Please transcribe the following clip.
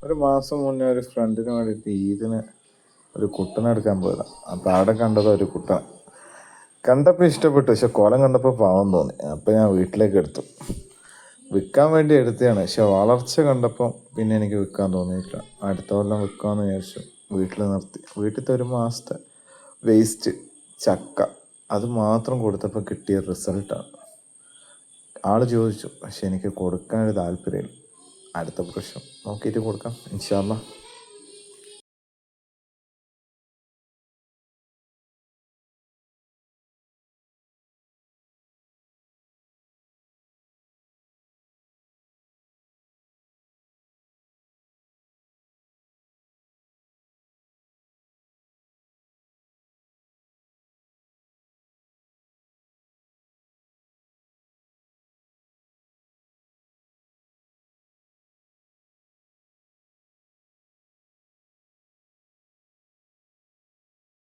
ഒരു മാസം മുന്നേ ഒരു ഫ്രണ്ടിന് വേണ്ടിയിട്ട് ഈദിന് ഒരു കുട്ടനെ എടുക്കാൻ പോയതാണ്. അപ്പം അവിടെ കണ്ടത് ഒരു കുട്ടൻ കണ്ടപ്പോൾ ഇഷ്ടപ്പെട്ടു, പക്ഷെ കോലം കണ്ടപ്പോൾ പാവം തോന്നി. അപ്പം ഞാൻ വീട്ടിലേക്ക് എടുത്തു. വിൽക്കാൻ വേണ്ടി എടുത്തതാണ്, പക്ഷെ വളർച്ച കണ്ടപ്പോൾ പിന്നെ എനിക്ക് വിൽക്കാൻ തോന്നിയിട്ടില്ല. അടുത്ത കൊല്ലം വിൽക്കാമെന്ന് വിചാരിച്ചു. വീട്ടിൽ നിർത്തി. വീട്ടിലത്തെ ഒരു മാസത്തെ വേസ്റ്റ് ചക്ക അത് മാത്രം കൊടുത്തപ്പോൾ കിട്ടിയ റിസൾട്ടാണ്. ആൾ ചോദിച്ചു, പക്ഷെ എനിക്ക് കൊടുക്കാനൊരു താല്പര്യമില്ല. അടുത്ത പ്രാവശ്യം നോക്കിയിട്ട് കൊടുക്കാം ഇൻഷാ അല്ലാഹ്.